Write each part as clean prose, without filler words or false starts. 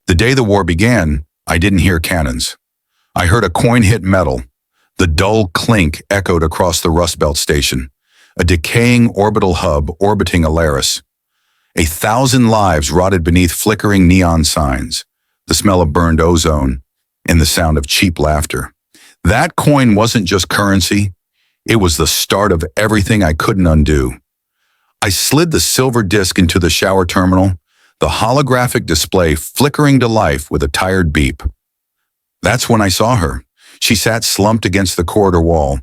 The day the war began, I didn't hear cannons. I heard a coin hit metal. The dull clink echoed across the Rust Belt station, a decaying orbital hub orbiting Alaris. 1,000 lives rotted beneath flickering neon signs, the smell of burned ozone, and the sound of cheap laughter. That coin wasn't just currency, it was the start of everything I couldn't undo. I slid the silver disc into the shower terminal, the holographic display flickering to life with a tired beep. That's when I saw her. She sat slumped against the corridor wall,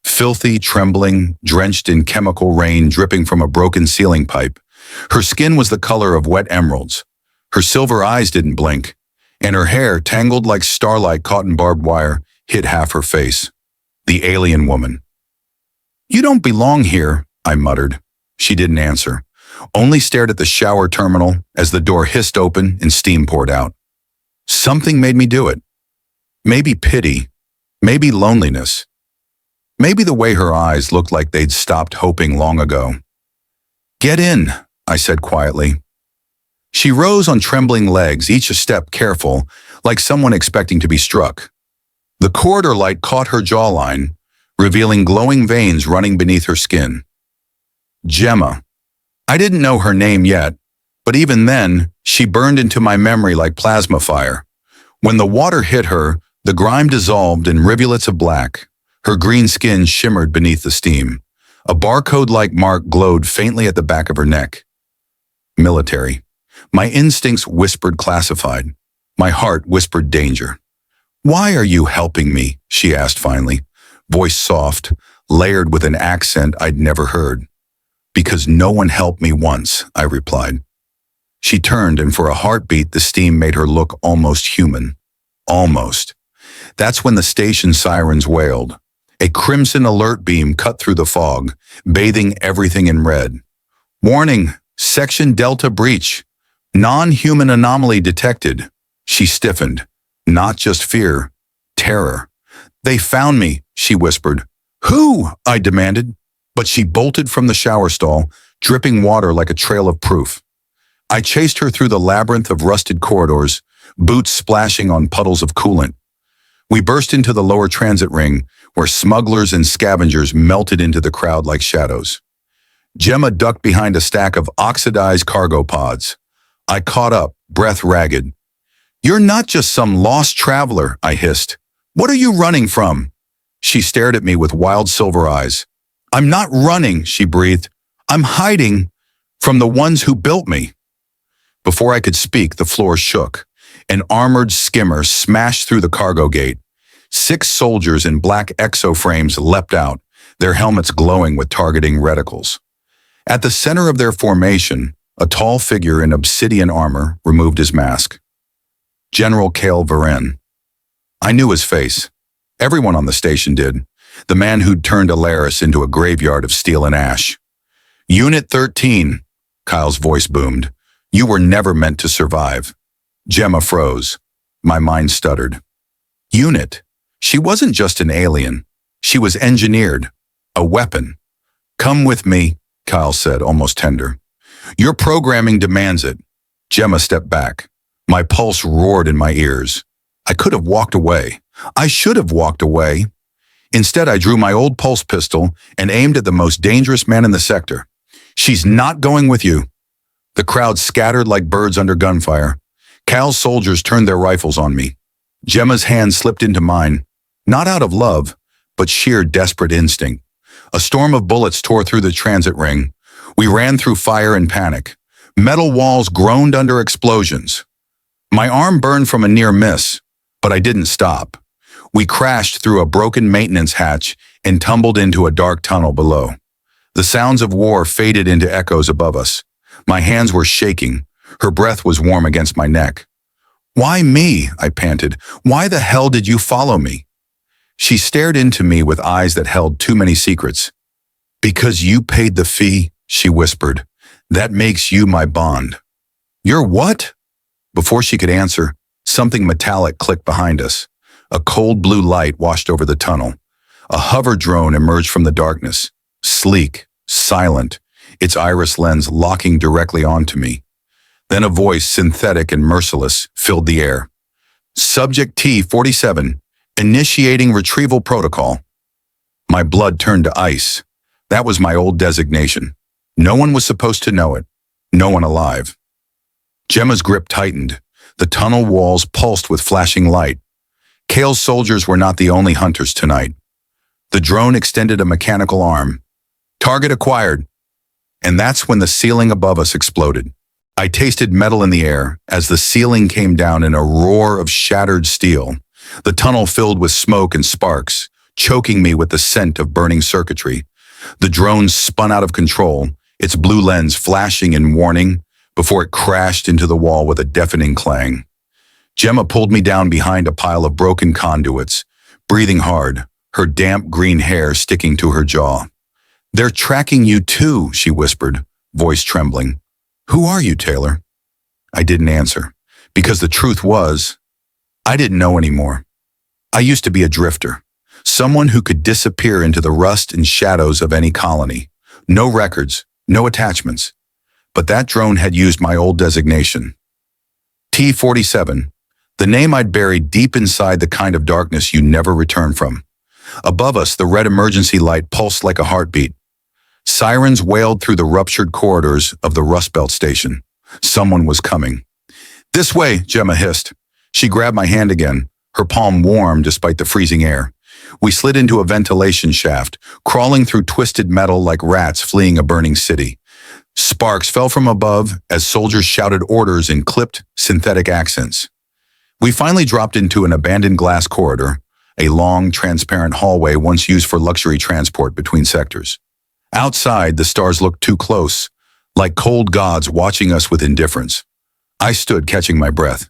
filthy, trembling, drenched in chemical rain dripping from a broken ceiling pipe. Her skin was the color of wet emeralds. Her silver eyes didn't blink, and her hair, tangled like starlight caught in barbed wire, hid half her face. The alien woman. "You don't belong here," I muttered. She didn't answer, only stared at the shower terminal as the door hissed open and steam poured out. Something made me do it. Maybe pity, maybe loneliness, maybe the way her eyes looked like they'd stopped hoping long ago. "Get in," I said quietly. She rose on trembling legs, each a step careful, like someone expecting to be struck. The corridor light caught her jawline, revealing glowing veins running beneath her skin. Gemma. I didn't know her name yet, but even then, she burned into my memory like plasma fire. When the water hit her, the grime dissolved in rivulets of black. Her green skin shimmered beneath the steam. A barcode-like mark glowed faintly at the back of her neck. Military. My instincts whispered classified. My heart whispered danger. "Why are you helping me?" she asked finally, voice soft, layered with an accent I'd never heard. "Because no one helped me once," I replied. She turned, and for a heartbeat, the steam made her look almost human. Almost. That's when the station sirens wailed. A crimson alert beam cut through the fog, bathing everything in red. "Warning! Section Delta breach! Non-human anomaly detected." She stiffened. Not just fear, terror. "They found me," she whispered. "Who?" I demanded. But she bolted from the shower stall, dripping water like a trail of proof. I chased her through the labyrinth of rusted corridors, boots splashing on puddles of coolant. We burst into the lower transit ring, where smugglers and scavengers melted into the crowd like shadows. Gemma ducked behind a stack of oxidized cargo pods. I caught up, breath ragged. "You're not just some lost traveler," I hissed. "What are you running from?" She stared at me with wild silver eyes. "I'm not running," she breathed. "I'm hiding from the ones who built me." Before I could speak, the floor shook. An armored skimmer smashed through the cargo gate. 6 soldiers in black exoframes leapt out, their helmets glowing with targeting reticles. At the center of their formation, a tall figure in obsidian armor removed his mask. General Cale Varen. I knew his face. Everyone on the station did. The man who'd turned Alaris into a graveyard of steel and ash. "Unit 13, Kyle's voice boomed. "You were never meant to survive." Gemma froze. My mind stuttered. Unit. She wasn't just an alien. She was engineered. A weapon. "Come with me," Kyle said, almost tender. "Your programming demands it." Gemma stepped back. My pulse roared in my ears. I could have walked away. I should have walked away. Instead, I drew my old pulse pistol and aimed at the most dangerous man in the sector. "She's not going with you." The crowd scattered like birds under gunfire. Cal's soldiers turned their rifles on me. Gemma's hand slipped into mine, not out of love, but sheer desperate instinct. A storm of bullets tore through the transit ring. We ran through fire and panic. Metal walls groaned under explosions. My arm burned from a near miss, but I didn't stop. We crashed through a broken maintenance hatch and tumbled into a dark tunnel below. The sounds of war faded into echoes above us. My hands were shaking. Her breath was warm against my neck. "Why me?" I panted. "Why the hell did you follow me?" She stared into me with eyes that held too many secrets. "Because you paid the fee," she whispered. "That makes you my bond." "You're what?" Before she could answer, something metallic clicked behind us. A cold blue light washed over the tunnel. A hover drone emerged from the darkness, sleek, silent, its iris lens locking directly onto me. Then a voice, synthetic and merciless, filled the air. Subject T-47, initiating retrieval protocol. My blood turned to ice. That was my old designation. No one was supposed to know it. No one alive. Gemma's grip tightened. The tunnel walls pulsed with flashing light. Kale's soldiers were not the only hunters tonight. The drone extended a mechanical arm. Target acquired. And that's when the ceiling above us exploded. I tasted metal in the air as the ceiling came down in a roar of shattered steel. The tunnel filled with smoke and sparks, choking me with the scent of burning circuitry. The drone spun out of control, its blue lens flashing in warning before it crashed into the wall with a deafening clang. Gemma pulled me down behind a pile of broken conduits, breathing hard, her damp green hair sticking to her jaw. They're tracking you too, she whispered, voice trembling. Who are you, Taylor? I didn't answer, because the truth was, I didn't know anymore. I used to be a drifter, someone who could disappear into the rust and shadows of any colony. No records, no attachments. But that drone had used my old designation. T-47, the name I'd buried deep inside the kind of darkness you never return from. Above us, the red emergency light pulsed like a heartbeat. Sirens wailed through the ruptured corridors of the Rust Belt station. Someone was coming. This way, Gemma hissed. She grabbed my hand again, her palm warm despite the freezing air. We slid into a ventilation shaft, crawling through twisted metal like rats fleeing a burning city. Sparks fell from above as soldiers shouted orders in clipped, synthetic accents. We finally dropped into an abandoned glass corridor, a long, transparent hallway once used for luxury transport between sectors. Outside, the stars looked too close, like cold gods watching us with indifference. I stood catching my breath.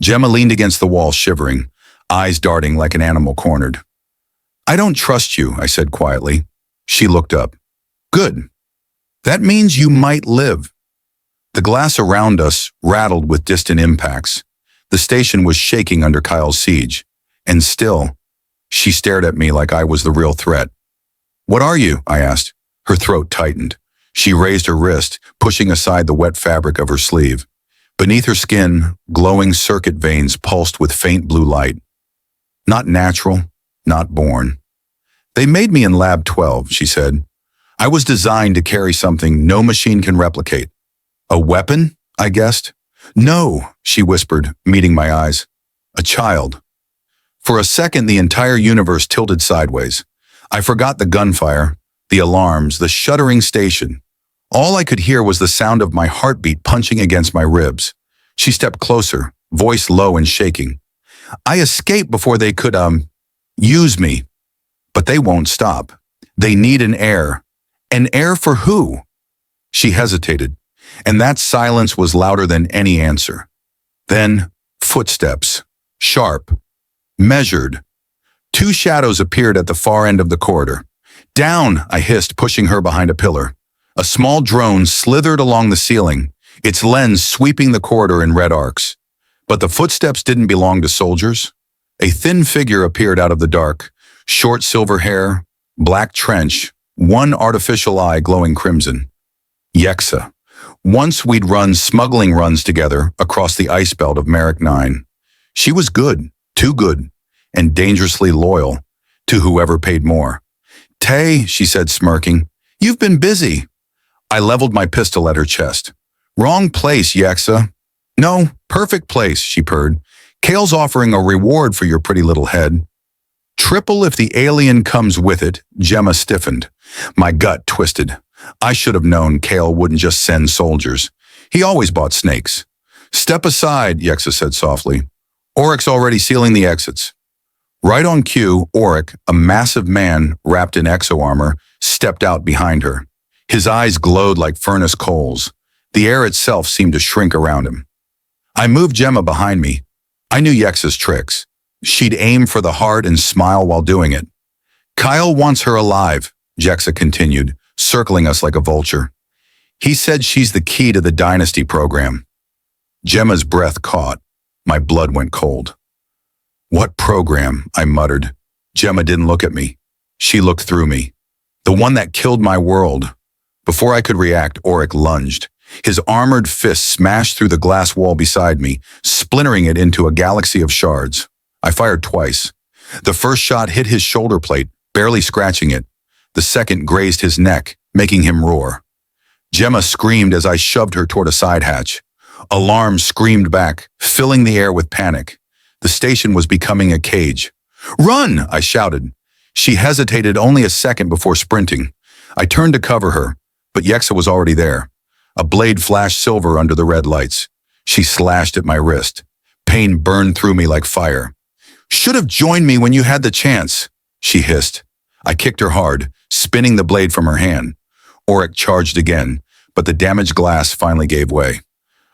Gemma leaned against the wall, shivering, eyes darting like an animal cornered. I don't trust you, I said quietly. She looked up. Good. That means you might live. The glass around us rattled with distant impacts. The station was shaking under Kyle's siege. And still, she stared at me like I was the real threat. What are you? I asked. Her throat tightened. She raised her wrist, pushing aside the wet fabric of her sleeve. Beneath her skin, glowing circuit veins pulsed with faint blue light. Not natural, not born. They made me in Lab 12, she said. I was designed to carry something no machine can replicate. A weapon? I guessed. No, she whispered, meeting my eyes. A child. For a second, the entire universe tilted sideways. I forgot the gunfire, the alarms, the shuddering station. All I could hear was the sound of my heartbeat punching against my ribs. She stepped closer, voice low and shaking. I escaped before they could, use me. But they won't stop. They need an heir. An heir for who? She hesitated, and that silence was louder than any answer. Then, footsteps, sharp, measured. Two shadows appeared at the far end of the corridor. Down, I hissed, pushing her behind a pillar. A small drone slithered along the ceiling, its lens sweeping the corridor in red arcs. But the footsteps didn't belong to soldiers. A thin figure appeared out of the dark, short silver hair, black trench, one artificial eye glowing crimson. Yexa. Once we'd run smuggling runs together across the ice belt of Merrick 9. She was good, too good, and dangerously loyal to whoever paid more. Tay, she said, smirking, you've been busy. I leveled my pistol at her chest. Wrong place, Yexa. No, perfect place, she purred. Kale's offering a reward for your pretty little head. Triple if the alien comes with it, Gemma stiffened. My gut twisted. I should have known Kale wouldn't just send soldiers. He always bought snakes. Step aside, Yexa said softly. Oric's already sealing the exits. Right on cue, Oric, a massive man wrapped in exo-armor, stepped out behind her. His eyes glowed like furnace coals. The air itself seemed to shrink around him. I moved Gemma behind me. I knew Yexa's tricks. She'd aim for the heart and smile while doing it. Kyle wants her alive, Jexa continued, circling us like a vulture. He said she's the key to the dynasty program. Gemma's breath caught. My blood went cold. What program? I muttered. Gemma didn't look at me. She looked through me. The one that killed my world. Before I could react, Oric lunged. His armored fist smashed through the glass wall beside me, splintering it into a galaxy of shards. I fired twice. The first shot hit his shoulder plate, barely scratching it. The second grazed his neck, making him roar. Gemma screamed as I shoved her toward a side hatch. Alarm screamed back, filling the air with panic. The station was becoming a cage. "Run!" I shouted. She hesitated only a second before sprinting. I turned to cover her, but Yexa was already there. A blade flashed silver under the red lights. She slashed at my wrist. Pain burned through me like fire. "Should have joined me when you had the chance," she hissed. I kicked her hard, spinning the blade from her hand. Auric charged again, but the damaged glass finally gave way.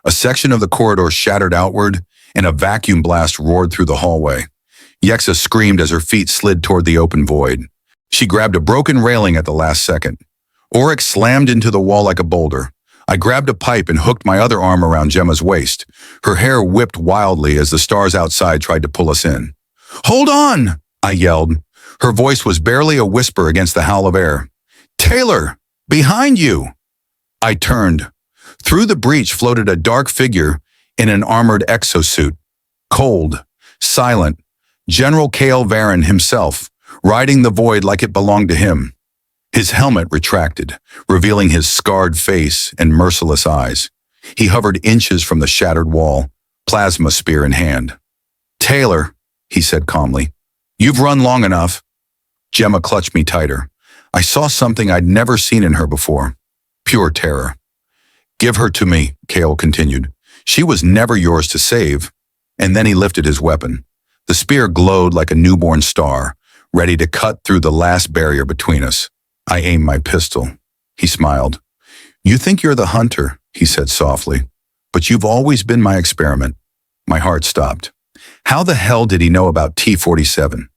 A section of the corridor shattered outward, and a vacuum blast roared through the hallway. Yexa screamed as her feet slid toward the open void. She grabbed a broken railing at the last second. Auric slammed into the wall like a boulder. I grabbed a pipe and hooked my other arm around Gemma's waist. Her hair whipped wildly as the stars outside tried to pull us in. "Hold on!" I yelled. Her voice was barely a whisper against the howl of air. "Taylor! Behind you!" I turned. Through the breach floated a dark figure in an armored exosuit. Cold, silent, General Cale Varen himself, riding the void like it belonged to him. His helmet retracted, revealing his scarred face and merciless eyes. He hovered inches from the shattered wall, plasma spear in hand. "Taylor," he said calmly, "you've run long enough." Gemma clutched me tighter. I saw something I'd never seen in her before. Pure terror. "Give her to me," Cale continued. "She was never yours to save." And then he lifted his weapon. The spear glowed like a newborn star, ready to cut through the last barrier between us. I aimed my pistol. He smiled. "You think you're the hunter," he said softly, "but you've always been my experiment." My heart stopped. How the hell did he know about T-47?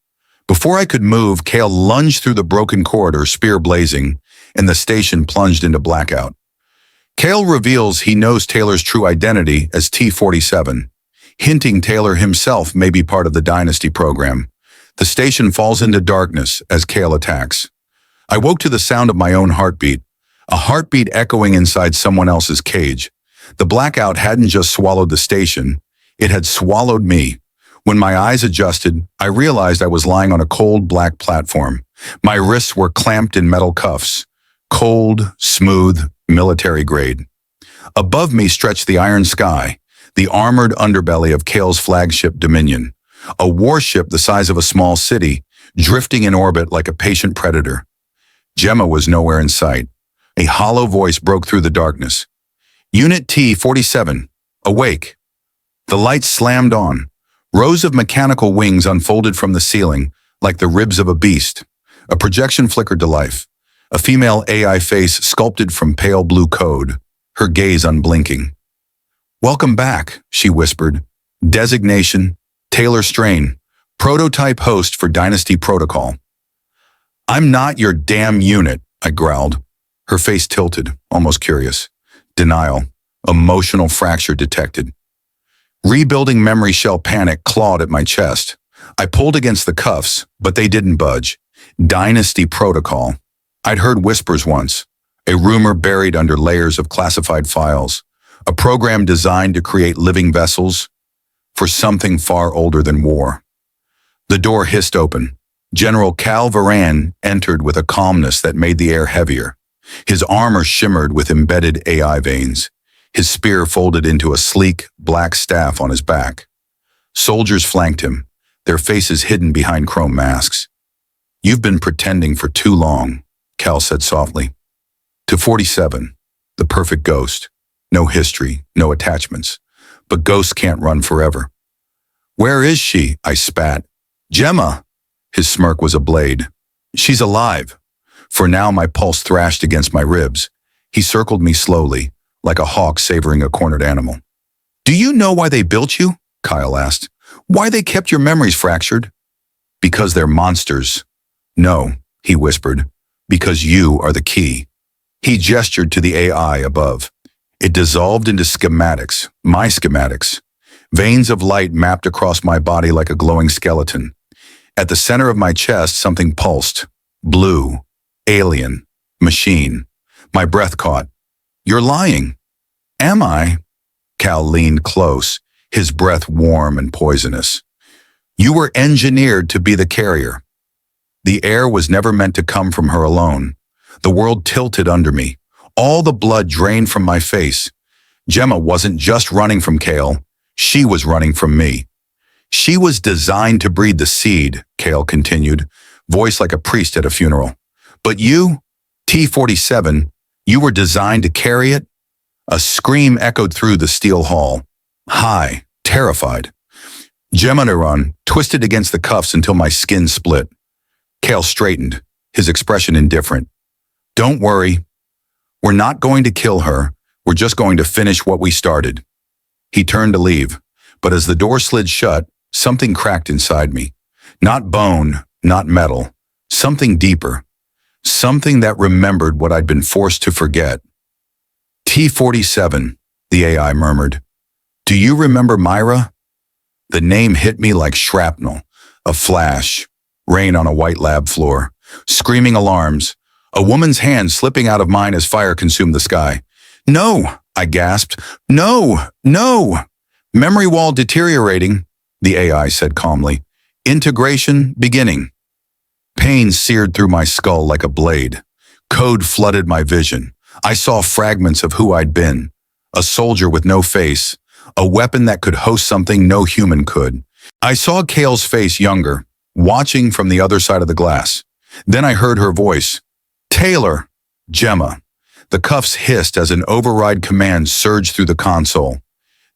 Before I could move, Cale lunged through the broken corridor, spear blazing, and the station plunged into blackout. Cale reveals he knows Taylor's true identity as T-47, hinting Taylor himself may be part of the Dynasty program. The station falls into darkness as Cale attacks. I woke to the sound of my own heartbeat, a heartbeat echoing inside someone else's cage. The blackout hadn't just swallowed the station, it had swallowed me. When my eyes adjusted, I realized I was lying on a cold black platform. My wrists were clamped in metal cuffs, cold, smooth, military grade. Above me stretched the iron sky, the armored underbelly of Cale's flagship Dominion, a warship the size of a small city, drifting in orbit like a patient predator. Gemma was nowhere in sight. A hollow voice broke through the darkness. "Unit T-47, awake." The lights slammed on. Rows of mechanical wings unfolded from the ceiling, like the ribs of a beast. A projection flickered to life. A female AI face sculpted from pale blue code, her gaze unblinking. "Welcome back," she whispered. "Designation, Taylor Strain, prototype host for Dynasty Protocol." "I'm not your damn unit," I growled. Her face tilted, almost curious. Denial, emotional fracture detected. Rebuilding memory shell panic clawed at my chest. I pulled against the cuffs, but they didn't budge. Dynasty Protocol. I'd heard whispers once, a rumor buried under layers of classified files, a program designed to create living vessels for something far older than war. The door hissed open. General Cal Varan entered with a calmness that made the air heavier. His armor shimmered with embedded AI veins. His spear folded into a sleek, black staff on his back. Soldiers flanked him, their faces hidden behind chrome masks. "You've been pretending for too long," Cal said softly. To 47, the perfect ghost. No history, no attachments. But ghosts can't run forever. "Where is she?" I spat. "Gemma!" His smirk was a blade. "She's alive." For now my pulse thrashed against my ribs. He circled me slowly, like a hawk savoring a cornered animal. "Do you know why they built you?" Kyle asked. "Why they kept your memories fractured?" "Because they're monsters." "No," he whispered, "because you are the key." He gestured to the AI above. It dissolved into schematics, my schematics. Veins of light mapped across my body like a glowing skeleton. At the center of my chest, something pulsed. Blue. Alien. Machine. My breath caught. "You're lying." Am I? Cal leaned close, his breath warm and poisonous. You were engineered to be the carrier. The air was never meant to come from her alone. The world tilted under me. All the blood drained from my face. Gemma wasn't just running from Cale. She was running from me. She was designed to breed the seed, Cale continued, voice like a priest at a funeral. But you, T-47, you were designed to carry it? A scream echoed through the steel hall. High, terrified. Gemma twisted against the cuffs until my skin split. Cale straightened, his expression indifferent. Don't worry. We're not going to kill her. We're just going to finish what we started. He turned to leave, but as the door slid shut, something cracked inside me. Not bone, not metal. Something deeper. Something that remembered what I'd been forced to forget. T-47, the AI murmured. Do you remember Myra? The name hit me like shrapnel. A flash. Rain on a white lab floor. Screaming alarms. A woman's hand slipping out of mine as fire consumed the sky. No, I gasped. No, no. Memory wall deteriorating, the AI said calmly. Integration beginning. Pain seared through my skull like a blade. Code flooded my vision. I saw fragments of who I'd been. A soldier with no face. A weapon that could host something no human could. I saw Cale's face younger, watching from the other side of the glass. Then I heard her voice. Taylor. Gemma. The cuffs hissed as an override command surged through the console.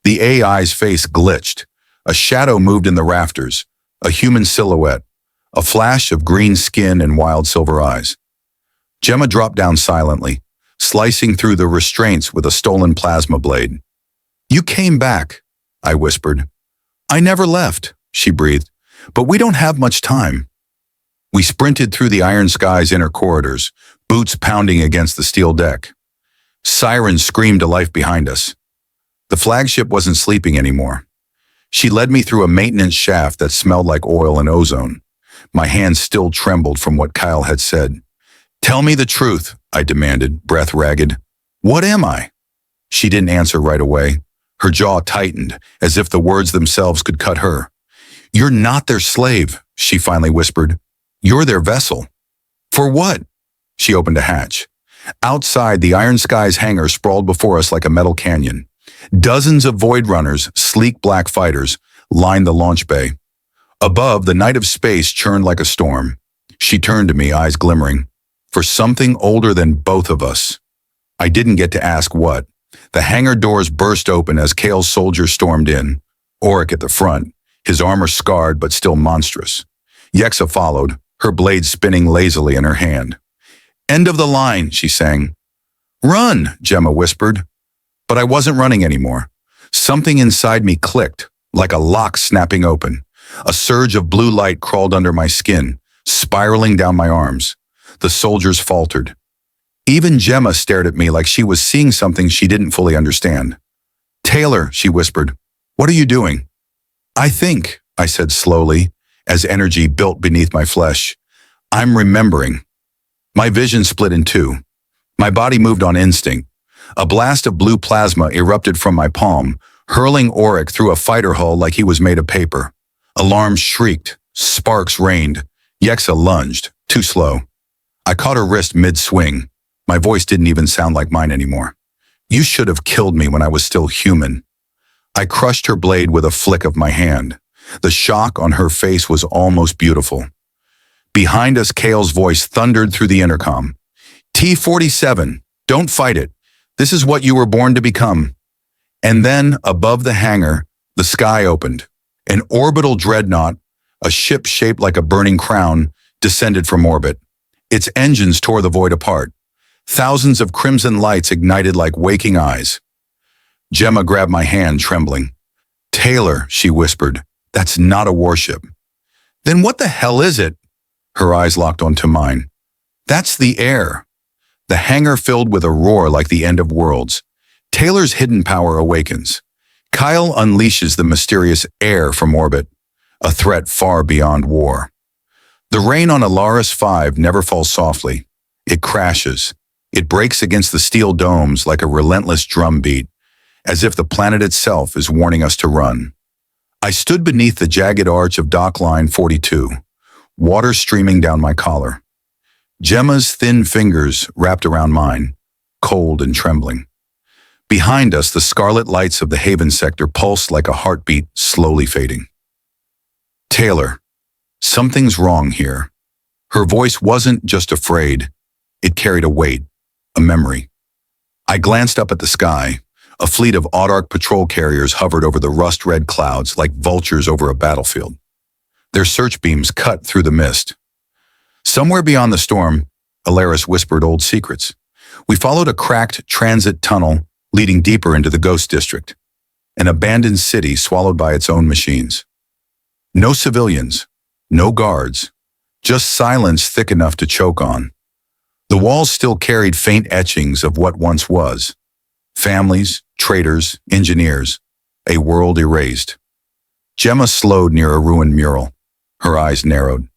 The AI's face glitched. A shadow moved in the rafters. A human silhouette. A flash of green skin and wild silver eyes. Gemma dropped down silently, slicing through the restraints with a stolen plasma blade. You came back, I whispered. I never left, she breathed, but we don't have much time. We sprinted through the Iron Sky's inner corridors, boots pounding against the steel deck. Sirens screamed to life behind us. The flagship wasn't sleeping anymore. She led me through a maintenance shaft that smelled like oil and ozone. My hands still trembled from what Kyle had said. Tell me the truth, I demanded, breath ragged. What am I? She didn't answer right away. Her jaw tightened, as if the words themselves could cut her. You're not their slave, she finally whispered. You're their vessel. For what? She opened a hatch. Outside, the Iron Sky's hangar sprawled before us like a metal canyon. Dozens of Void Runners, sleek black fighters, lined the launch bay. Above, the night of space churned like a storm. She turned to me, eyes glimmering. For something older than both of us. I didn't get to ask what. The hangar doors burst open as Cale's soldiers stormed in. Auric at the front, his armor scarred but still monstrous. Yexa followed, her blade spinning lazily in her hand. End of the line, she sang. Run, Gemma whispered. But I wasn't running anymore. Something inside me clicked, like a lock snapping open. A surge of blue light crawled under my skin, spiraling down my arms. The soldiers faltered. Even Gemma stared at me like she was seeing something she didn't fully understand. Taylor, she whispered, what are you doing? I think, I said slowly, as energy built beneath my flesh. I'm remembering. My vision split in two. My body moved on instinct. A blast of blue plasma erupted from my palm, hurling Auric through a fighter hull like he was made of paper. Alarms shrieked. Sparks rained. Yexa lunged, too slow. I caught her wrist mid-swing. My voice didn't even sound like mine anymore. You should have killed me when I was still human. I crushed her blade with a flick of my hand. The shock on her face was almost beautiful. Behind us, Cale's voice thundered through the intercom. T-47, don't fight it. This is what you were born to become. And then, above the hangar, the sky opened. An orbital dreadnought, a ship shaped like a burning crown, descended from orbit. Its engines tore the void apart. Thousands of crimson lights ignited like waking eyes. Gemma grabbed my hand, trembling. Taylor, she whispered, that's not a warship. Then what the hell is it? Her eyes locked onto mine. That's the Heir. The hangar filled with a roar like the end of worlds. Taylor's hidden power awakens. Kyle unleashes the mysterious Heir from orbit, a threat far beyond war. The rain on Alaris 5 never falls softly. It crashes. It breaks against the steel domes like a relentless drumbeat. as if the planet itself is warning us to run. I stood beneath the jagged arch of dock line 42, water streaming down my collar. Gemma's thin fingers wrapped around mine, cold and trembling. Behind us, the scarlet lights of the Haven sector pulsed like a heartbeat slowly fading. Taylor, something's wrong here. Her voice wasn't just afraid. It carried a weight, a memory. I glanced up at the sky. A fleet of Autark patrol carriers hovered over the rust-red clouds like vultures over a battlefield. Their search beams cut through the mist. Somewhere beyond the storm, Alaris whispered old secrets. We followed a cracked transit tunnel leading deeper into the Ghost District, an abandoned city swallowed by its own machines. No civilians, no guards, just silence thick enough to choke on. The walls still carried faint etchings of what once was. Families, traders, engineers, a world erased. Gemma slowed near a ruined mural. Her eyes narrowed.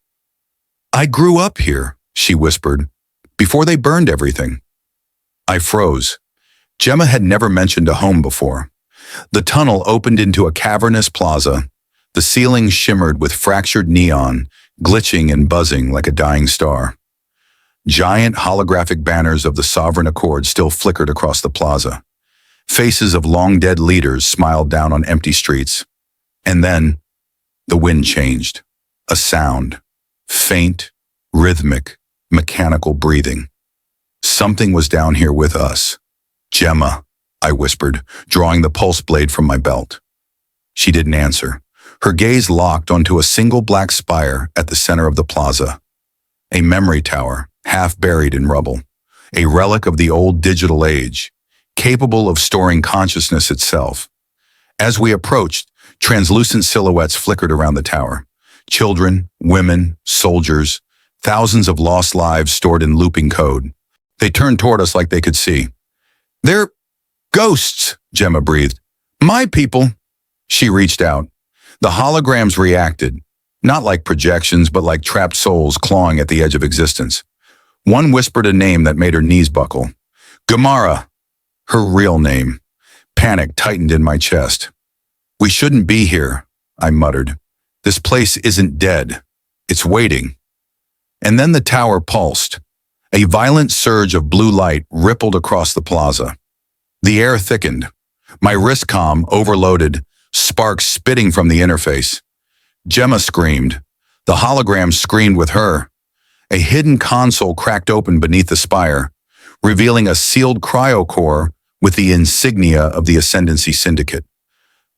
I grew up here, she whispered, before they burned everything. I froze. Gemma had never mentioned a home before. The tunnel opened into a cavernous plaza. The ceiling shimmered with fractured neon, glitching and buzzing like a dying star. Giant holographic banners of the Sovereign Accord still flickered across the plaza. Faces of long-dead leaders smiled down on empty streets. And then, the wind changed. A sound. Faint, rhythmic, mechanical breathing. Something was down here with us. Gemma, I whispered, drawing the pulse blade from my belt. She didn't answer. Her gaze locked onto a single black spire at the center of the plaza. A memory tower, half buried in rubble. A relic of the old digital age, capable of storing consciousness itself. As we approached, translucent silhouettes flickered around the tower. Children, women, soldiers, thousands of lost lives stored in looping code. They turned toward us like they could see. They're ghosts, Gemma breathed. My people. She reached out. The holograms reacted, not like projections, but like trapped souls clawing at the edge of existence. One whispered a name that made her knees buckle. Gamara, her real name. Panic tightened in my chest. We shouldn't be here, I muttered. This place isn't dead. It's waiting. And then the tower pulsed. A violent surge of blue light rippled across the plaza. The air thickened. My wrist comm overloaded, sparks spitting from the interface. Gemma screamed. The hologram screamed with her. A hidden console cracked open beneath the spire, revealing a sealed cryocore with the insignia of the Ascendancy Syndicate,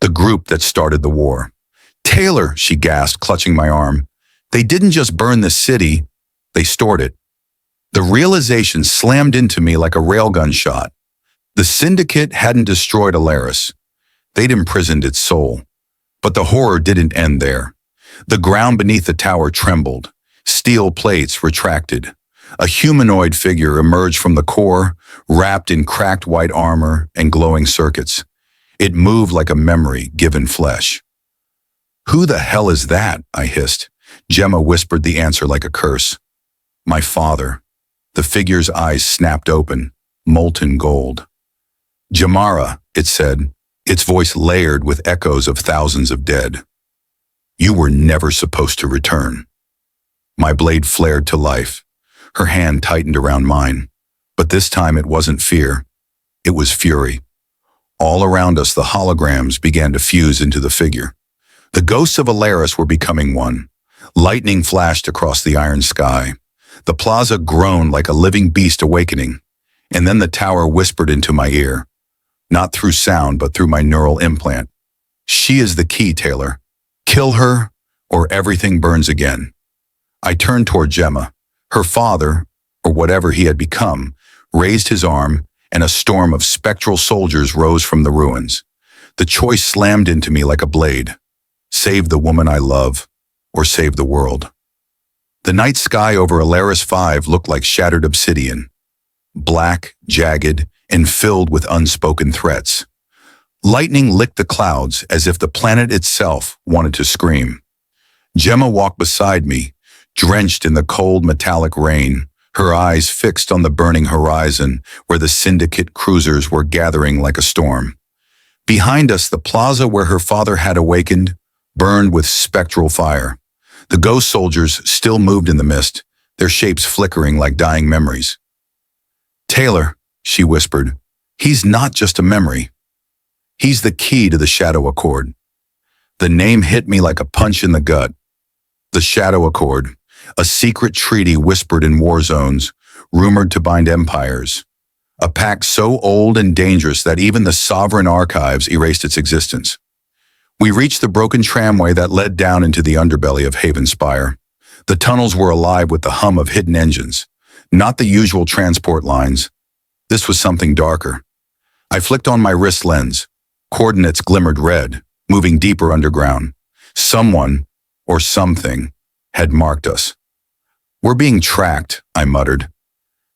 the group that started the war. Taylor, she gasped, clutching my arm. They didn't just burn the city, they stored it. The realization slammed into me like a railgun shot. The Syndicate hadn't destroyed Alaris. They'd imprisoned its soul. But the horror didn't end there. The ground beneath the tower trembled. Steel plates retracted. A humanoid figure emerged from the core, wrapped in cracked white armor and glowing circuits. It moved like a memory given flesh. Who the hell is that? I hissed. Gemma whispered the answer like a curse. My father. The figure's eyes snapped open, molten gold. Jamara, it said, its voice layered with echoes of thousands of dead. You were never supposed to return. My blade flared to life. Her hand tightened around mine. But this time it wasn't fear. It was fury. All around us, the holograms began to fuse into the figure. The ghosts of Alaris were becoming one. Lightning flashed across the iron sky. The plaza groaned like a living beast awakening. And then the tower whispered into my ear. Not through sound, but through my neural implant. She is the key, Taylor. Kill her, or everything burns again. I turned toward Gemma. Her father, or whatever he had become, raised his arm, and a storm of spectral soldiers rose from the ruins. The choice slammed into me like a blade. Save the woman I love, or save the world. The night sky over Alaris 5 looked like shattered obsidian. Black, jagged, and filled with unspoken threats. Lightning licked the clouds as if the planet itself wanted to scream. Gemma walked beside me, drenched in the cold metallic rain, her eyes fixed on the burning horizon where the Syndicate cruisers were gathering like a storm. Behind us, the plaza where her father had awakened burned with spectral fire. The ghost soldiers still moved in the mist, their shapes flickering like dying memories. "Taylor," she whispered, "he's not just a memory. He's the key to the Shadow Accord." The name hit me like a punch in the gut. The Shadow Accord, a secret treaty whispered in war zones, rumored to bind empires. A pact so old and dangerous that even the sovereign archives erased its existence. We reached the broken tramway that led down into the underbelly of Havenspire. The tunnels were alive with the hum of hidden engines, not the usual transport lines. This was something darker. I flicked on my wrist lens. Coordinates glimmered red, moving deeper underground. Someone, or something, had marked us. "We're being tracked," I muttered.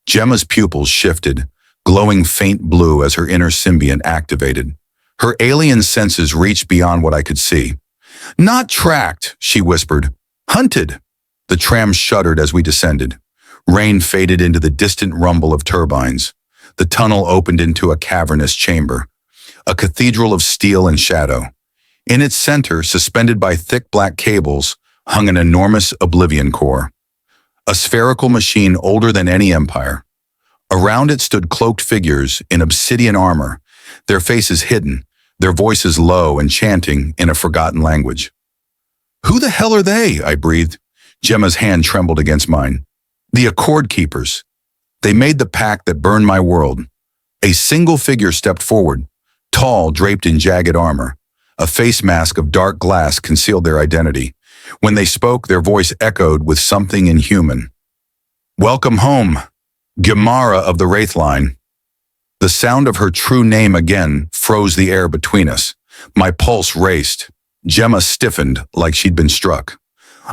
Gemma's pupils shifted, glowing faint blue as her inner symbiont activated. Her alien senses reached beyond what I could see. "Not tracked," she whispered. "Hunted." The tram shuddered as we descended. Rain faded into the distant rumble of turbines. The tunnel opened into a cavernous chamber, a cathedral of steel and shadow. In its center, suspended by thick black cables, hung an enormous oblivion core. A spherical machine older than any empire. Around it stood cloaked figures in obsidian armor, their faces hidden, their voices low and chanting in a forgotten language. "Who the hell are they?" I breathed. Gemma's hand trembled against mine. "The Accord Keepers. They made the pact that burned my world." A single figure stepped forward, tall, draped in jagged armor. A face mask of dark glass concealed their identity. When they spoke, their voice echoed with something inhuman. "Welcome home, Gemara of the Wraith Line." The sound of her true name again froze the air between us. My pulse raced. Gemma stiffened like she'd been struck.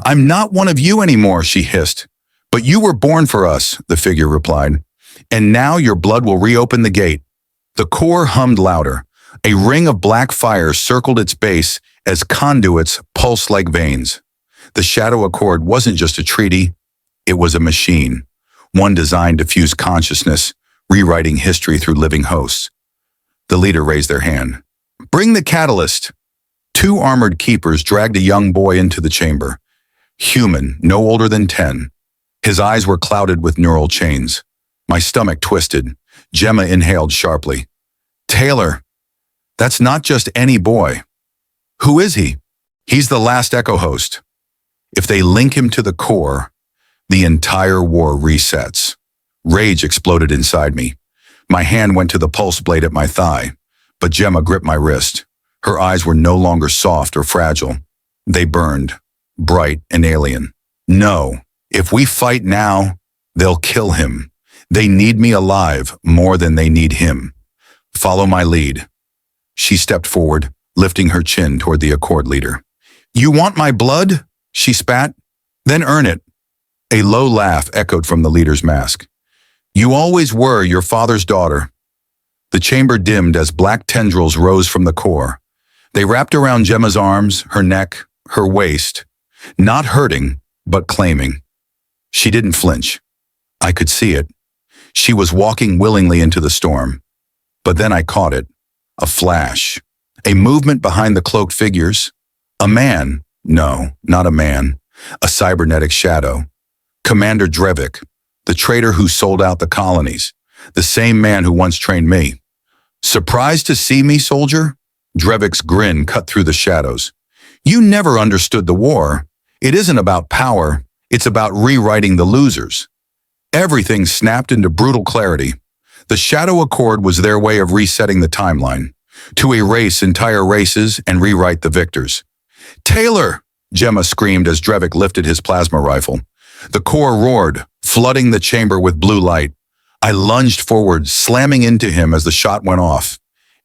"I'm not one of you anymore," she hissed. "But you were born for us," the figure replied. "And now your blood will reopen the gate." The core hummed louder. A ring of black fire circled its base as conduits pulsed like veins. The Shadow Accord wasn't just a treaty, it was a machine, one designed to fuse consciousness, rewriting history through living hosts. The leader raised their hand. "Bring the catalyst." Two armored keepers dragged a young boy into the chamber. Human, no older than 10. His eyes were clouded with neural chains. My stomach twisted. Gemma inhaled sharply. "Taylor, that's not just any boy." "Who is he?" "He's the last Echo host. If they link him to the core, the entire war resets." Rage exploded inside me. My hand went to the pulse blade at my thigh, but Gemma gripped my wrist. Her eyes were no longer soft or fragile. They burned, bright and alien. "No, if we fight now, they'll kill him. They need me alive more than they need him. Follow my lead." She stepped forward, lifting her chin toward the Accord leader. "You want my blood?" she spat. "Then earn it." A low laugh echoed from the leader's mask. "You always were your father's daughter." The chamber dimmed as black tendrils rose from the core. They wrapped around Gemma's arms, her neck, her waist, not hurting, but claiming. She didn't flinch. I could see it. She was walking willingly into the storm. But then I caught it. A flash. A movement behind the cloaked figures. A man. No, not a man. A cybernetic shadow. Commander Drevik, the traitor who sold out the colonies. The same man who once trained me. "Surprised to see me, soldier?" Drevik's grin cut through the shadows. "You never understood the war. It isn't about power. It's about rewriting the losers." Everything snapped into brutal clarity. The Shadow Accord was their way of resetting the timeline, to erase entire races and rewrite the victors. "Taylor!" Gemma screamed as Drevik lifted his plasma rifle. The core roared, flooding the chamber with blue light. I lunged forward, slamming into him as the shot went off.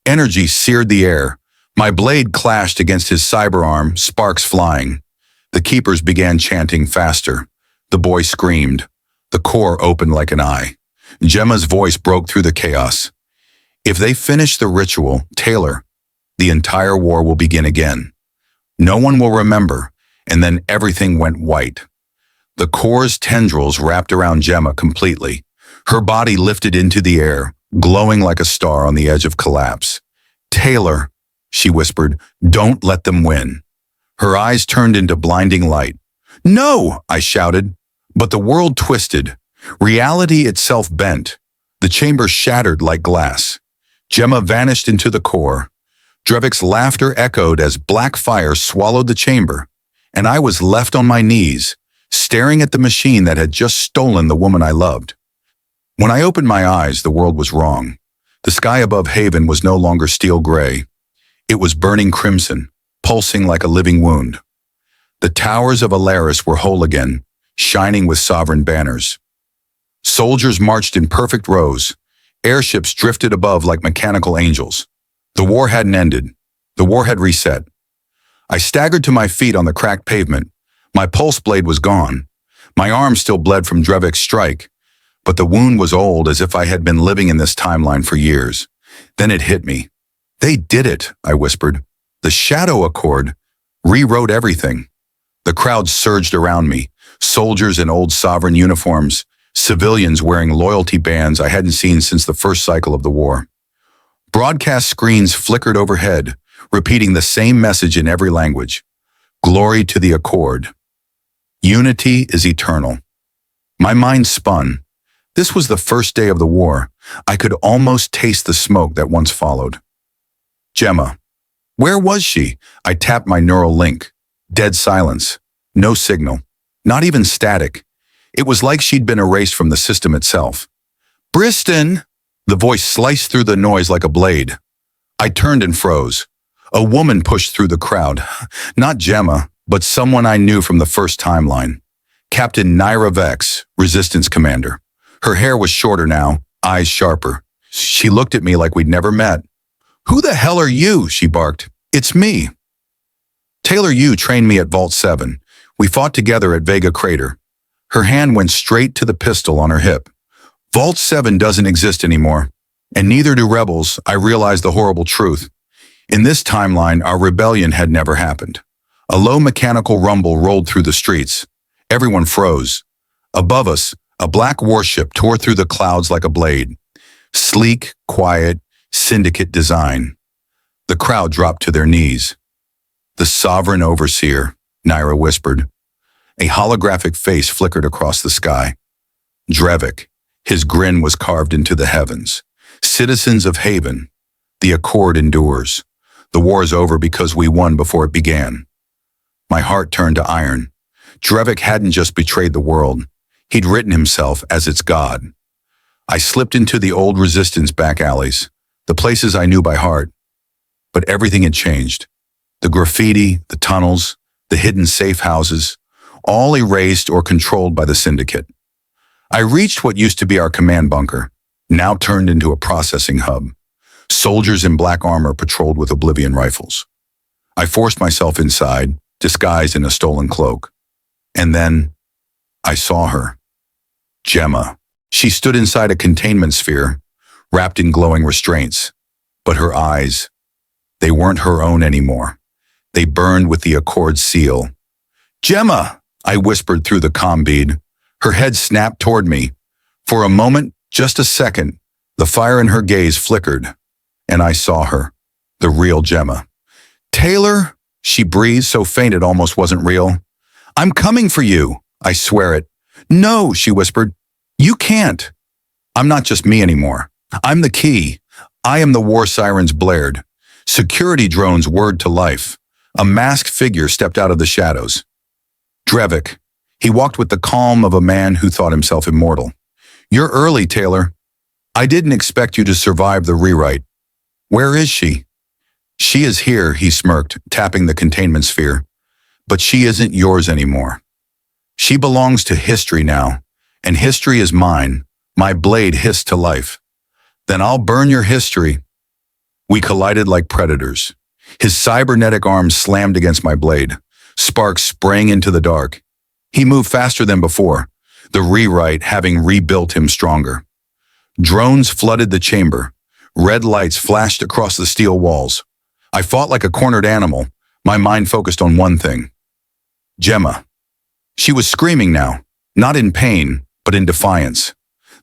Energy seared the air. My blade clashed against his cyber arm, sparks flying. The keepers began chanting faster. The boy screamed. The core opened like an eye. Gemma's voice broke through the chaos. "If they finish the ritual, Taylor, the entire war will begin again. No one will remember, and then everything went white." The core's tendrils wrapped around Gemma completely. Her body lifted into the air, glowing like a star on the edge of collapse. "Taylor," she whispered. Don't let them win. Her eyes turned into blinding light. No, I shouted. But the world twisted. Reality itself bent. The chamber shattered like glass. Gemma vanished into the core. Drevik's laughter echoed as black fire swallowed the chamber, and I was left on my knees, staring at the machine that had just stolen the woman I loved. When I opened my eyes, the world was wrong. The sky above Haven was no longer steel gray. It was burning crimson, pulsing like a living wound. The towers of Alaris were whole again, shining with sovereign banners. Soldiers marched in perfect rows. Airships drifted above like mechanical angels. The war hadn't ended. The war had reset. I staggered to my feet on the cracked pavement. My pulse blade was gone. My arm still bled from Drevik's strike, but the wound was old, as if I had been living in this timeline for years. Then it hit me. They did it, I whispered. The Shadow Accord rewrote everything. The crowd surged around me, soldiers in old sovereign uniforms, civilians wearing loyalty bands I hadn't seen since the first cycle of the war. Broadcast screens flickered overhead, repeating the same message in every language. Glory to the Accord. Unity is eternal. My mind spun. This was the first day of the war. I could almost taste the smoke that once followed. Gemma. Where was she? I tapped my neural link. Dead silence. No signal. Not even static. It was like she'd been erased from the system itself. Briston! The voice sliced through the noise like a blade. I turned and froze. A woman pushed through the crowd. Not Gemma, but someone I knew from the first timeline. Captain Naira Vex, Resistance Commander. Her hair was shorter now, eyes sharper. She looked at me like we'd never met. Who the hell are you? She barked. It's me. Taylor Yu trained me at Vault 7. We fought together at Vega Crater. Her hand went straight to the pistol on her hip. Vault 7 doesn't exist anymore, and neither do rebels. I realized the horrible truth. In this timeline, our rebellion had never happened. A low mechanical rumble rolled through the streets. Everyone froze. Above us, a black warship tore through the clouds like a blade. Sleek, quiet, syndicate design. The crowd dropped to their knees. The Sovereign Overseer, Naira whispered. A holographic face flickered across the sky. Drevik. His grin was carved into the heavens. Citizens of Haven. The Accord endures. The war is over because we won before it began. My heart turned to iron. Drevik hadn't just betrayed the world. He'd written himself as its god. I slipped into the old Resistance back alleys, the places I knew by heart. But everything had changed. The graffiti, the tunnels, the hidden safe houses, all erased or controlled by the Syndicate. I reached what used to be our command bunker, now turned into a processing hub. Soldiers in black armor patrolled with Oblivion rifles. I forced myself inside, disguised in a stolen cloak. And then, I saw her. Gemma. She stood inside a containment sphere, wrapped in glowing restraints. But her eyes, they weren't her own anymore. They burned with the Accord seal. Gemma! I whispered through the comm bead. Her head snapped toward me. For a moment, just a second, the fire in her gaze flickered, and I saw her, the real Gemma. Taylor, she breathed so faint it almost wasn't real. I'm coming for you, I swear it. No, she whispered. You can't. I'm not just me anymore. I'm the key. I am the war sirens blared. Security drones whirred to life. A masked figure stepped out of the shadows. Drevik. He walked with the calm of a man who thought himself immortal. You're early, Taylor. I didn't expect you to survive the rewrite. Where is she? She is here, he smirked, tapping the containment sphere. But she isn't yours anymore. She belongs to history now, and history is mine. My blade hissed to life. Then I'll burn your history. We collided like predators. His cybernetic arm slammed against my blade. Sparks sprang into the dark. He moved faster than before, the rewrite having rebuilt him stronger. Drones flooded the chamber. Red lights flashed across the steel walls. I fought like a cornered animal, my mind focused on one thing. Gemma. She was screaming now, not in pain, but in defiance.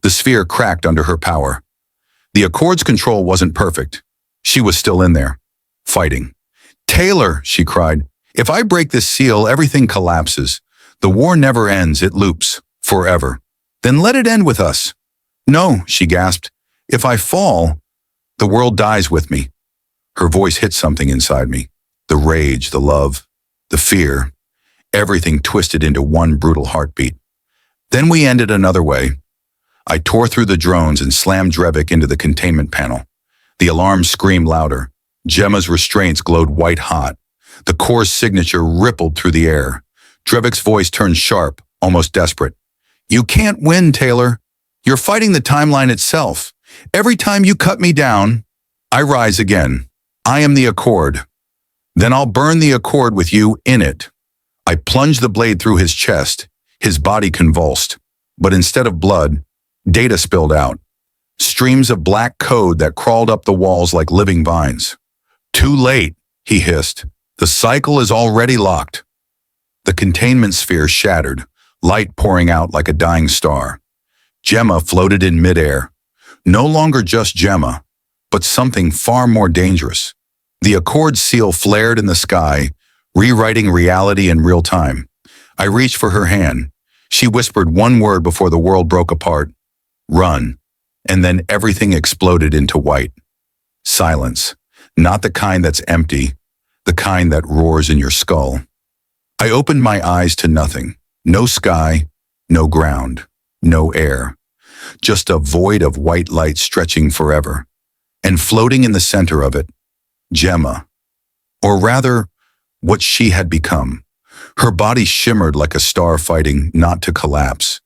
The sphere cracked under her power. The Accord's control wasn't perfect. She was still in there, fighting. "Taylor," she cried, "if I break this seal, everything collapses. The war never ends, it loops, forever. Then let it end with us." "No," she gasped. "If I fall, the world dies with me." Her voice hit something inside me. The rage, the love, the fear, everything twisted into one brutal heartbeat. Then we ended another way. I tore through the drones and slammed Drevik into the containment panel. The alarm screamed louder. Gemma's restraints glowed white-hot. The core's signature rippled through the air. Drevik's voice turned sharp, almost desperate. "You can't win, Taylor. You're fighting the timeline itself. Every time you cut me down, I rise again. I am the Accord. Then I'll burn the Accord with you in it." I plunged the blade through his chest. His body convulsed. But instead of blood, data spilled out. Streams of black code that crawled up the walls like living vines. "Too late," he hissed. "The cycle is already locked." The containment sphere shattered, light pouring out like a dying star. Gemma floated in midair. No longer just Gemma, but something far more dangerous. The Accord seal flared in the sky, rewriting reality in real time. I reached for her hand. She whispered one word before the world broke apart. "Run." And then everything exploded into white. Silence. Not the kind that's empty, the kind that roars in your skull. I opened my eyes to nothing. No sky, no ground, no air. Just a void of white light stretching forever. And floating in the center of it, Gemma. Or rather, what she had become. Her body shimmered like a star fighting not to collapse.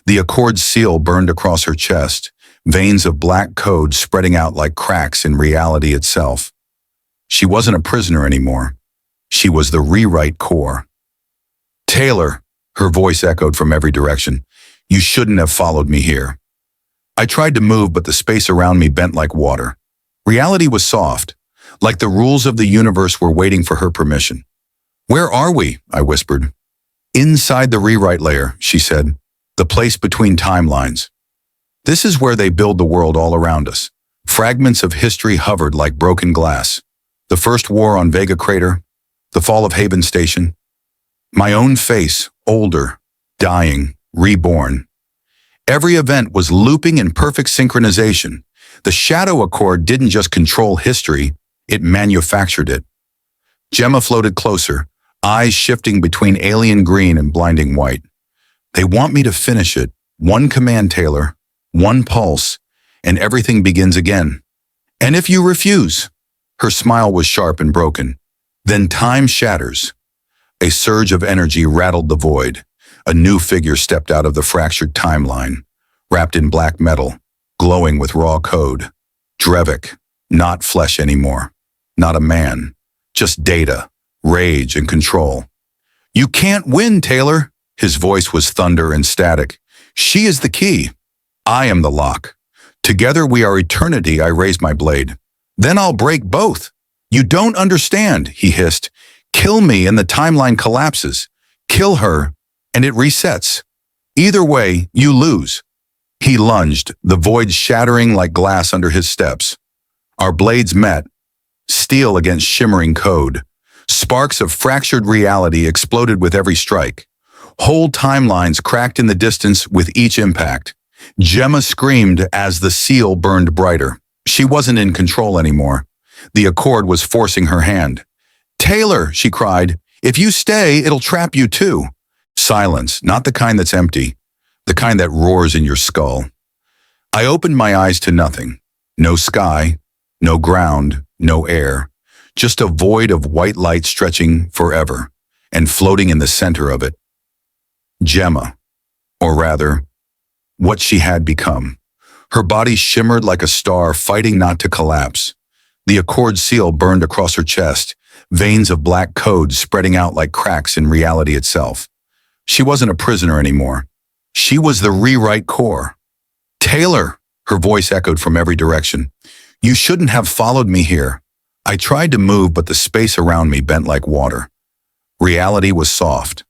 The Accord seal burned across her chest, veins of black code spreading out like cracks in reality itself. She wasn't a prisoner anymore. She was the rewrite core. "Taylor," her voice echoed from every direction, "you shouldn't have followed me here." I tried to move, but the space around me bent like water. Reality was soft, like the rules of the universe were waiting for her permission. "Where are we?" I whispered. "Inside the rewrite layer," she said, "the place between timelines. This is where they build the world all around us." Fragments of history hovered like broken glass. The first war on Vega Crater, the fall of Haven Station. My own face, older, dying, reborn. Every event was looping in perfect synchronization. The Shadow Accord didn't just control history, it manufactured it. Gemma floated closer, eyes shifting between alien green and blinding white. "They want me to finish it. One command, Taylor. One pulse, and everything begins again. And if you refuse," her smile was sharp and broken, "then time shatters." A surge of energy rattled the void. A new figure stepped out of the fractured timeline, wrapped in black metal, glowing with raw code. Drevik, not flesh anymore. Not a man. Just data, rage, and control. "You can't win, Taylor." His voice was thunder and static. "She is the key. I am the lock. Together we are eternity." I raised my blade. "Then I'll break both." "You don't understand," he hissed. "Kill me and the timeline collapses. Kill her and it resets. Either way, you lose." He lunged, the void shattering like glass under his steps. Our blades met, steel against shimmering code. Sparks of fractured reality exploded with every strike. Whole timelines cracked in the distance with each impact. Gemma screamed as the seal burned brighter. She wasn't in control anymore. The Accord was forcing her hand. "Taylor," she cried, "if you stay, it'll trap you too." Silence, not the kind that's empty, the kind that roars in your skull. I opened my eyes to nothing. No sky, no ground, no air. Just a void of white light stretching forever, and floating in the center of it. Gemma, or rather, what she had become. Her body shimmered like a star fighting not to collapse. The Accord seal burned across her chest, veins of black code spreading out like cracks in reality itself. She wasn't a prisoner anymore. She was the rewrite core. "Taylor," her voice echoed from every direction, "you shouldn't have followed me here." I tried to move, but the space around me bent like water. Reality was soft,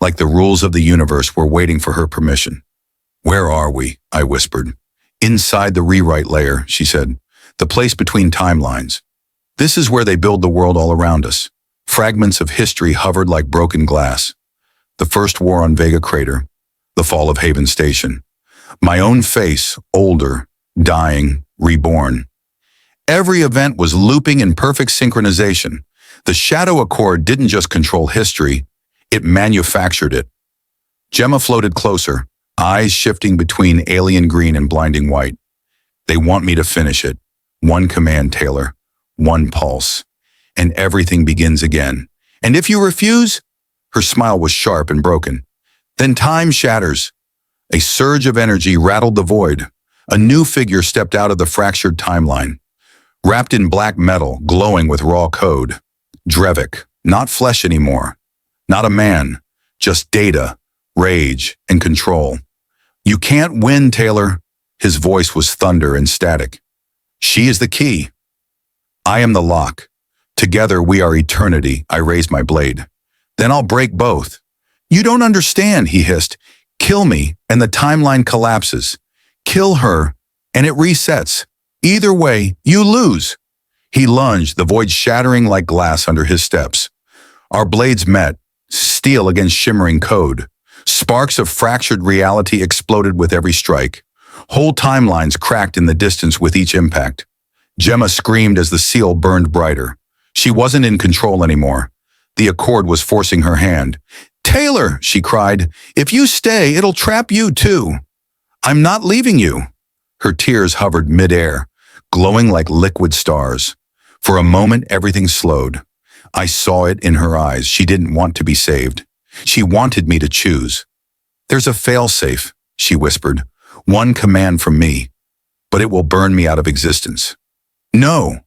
like the rules of the universe were waiting for her permission. "Where are we?" I whispered. "Inside the rewrite layer," she said. "The place between timelines." This is where they build the world all around us. Fragments of history hovered like broken glass. The first war on Vega Crater, the fall of Haven Station. My own face, older, dying, reborn. Every event was looping in perfect synchronization. The Shadow Accord didn't just control history, it manufactured it. Gemma floated closer, eyes shifting between alien green and blinding white. They want me to finish it. One command, Taylor. One pulse. And everything begins again. And if you refuse? Her smile was sharp and broken. Then time shatters. A surge of energy rattled the void. A new figure stepped out of the fractured timeline. Wrapped in black metal, glowing with raw code. Drevik, not flesh anymore. Not a man, just data, rage, and control. You can't win, Taylor. His voice was thunder and static. She is the key. I am the lock. Together we are eternity. I raised my blade. Then I'll break both. You don't understand, he hissed. Kill me, and the timeline collapses. Kill her, and it resets. Either way, you lose. He lunged, the void shattering like glass under his steps. Our blades met, steel against shimmering code. Sparks of fractured reality exploded with every strike. Whole timelines cracked in the distance with each impact. Gemma screamed as the seal burned brighter. She wasn't in control anymore. The Accord was forcing her hand. Taylor, she cried, if you stay, it'll trap you too. I'm not leaving you. Her tears hovered midair, glowing like liquid stars. For a moment, everything slowed. I saw it in her eyes. She didn't want to be saved. She wanted me to choose. There's a fail-safe, she whispered. One command from me, but it will burn me out of existence. No,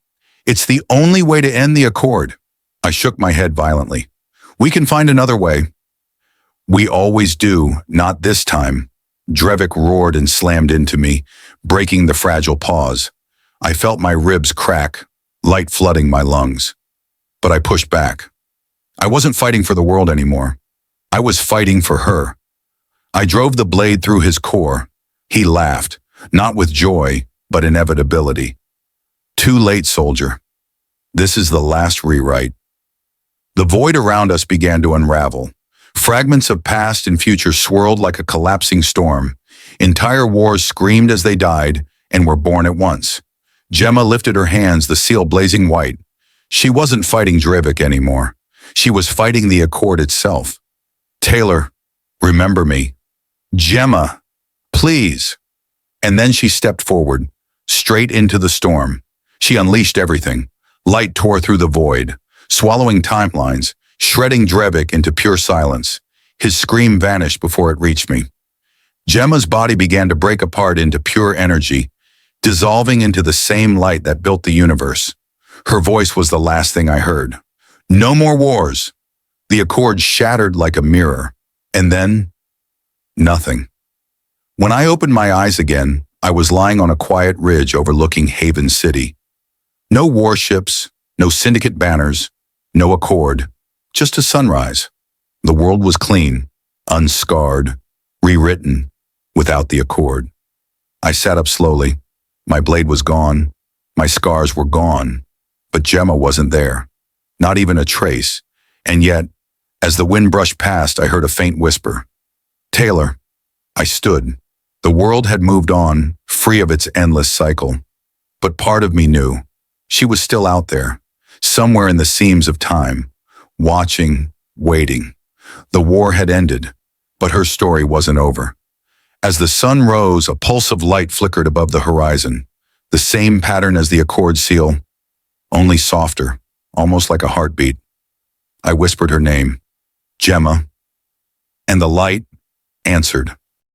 it's the only way to end the Accord. I shook my head violently. We can find another way. We always do, not this time. Drevik roared and slammed into me, breaking the fragile pause. I felt my ribs crack, light flooding my lungs. But I pushed back. I wasn't fighting for the world anymore. I was fighting for her. I drove the blade through his core. He laughed, not with joy, but inevitability. Too late, soldier. This is the last rewrite. The void around us began to unravel. Fragments of past and future swirled like a collapsing storm. Entire wars screamed as they died and were born at once. Gemma lifted her hands, the seal blazing white. She wasn't fighting Drevik anymore. She was fighting the Accord itself. Taylor, remember me. Gemma, please. And then she stepped forward, straight into the storm. She unleashed everything. Light tore through the void, swallowing timelines, shredding Drevik into pure silence. His scream vanished before it reached me. Gemma's body began to break apart into pure energy, dissolving into the same light that built the universe. Her voice was the last thing I heard. No more wars. The Accord shattered like a mirror. And then, nothing. When I opened my eyes again, I was lying on a quiet ridge overlooking Haven City. No warships, no syndicate banners, no Accord, just a sunrise. The world was clean, unscarred, rewritten, without the Accord. I sat up slowly. My blade was gone. My scars were gone. But Gemma wasn't there. Not even a trace. And yet, as the wind brushed past, I heard a faint whisper. Taylor. I stood. The world had moved on, free of its endless cycle. But part of me knew. She was still out there, somewhere in the seams of time, watching, waiting. The war had ended, but her story wasn't over. As the sun rose, a pulse of light flickered above the horizon, the same pattern as the Accord seal, only softer, almost like a heartbeat. I whispered her name, Gemma, and the light answered.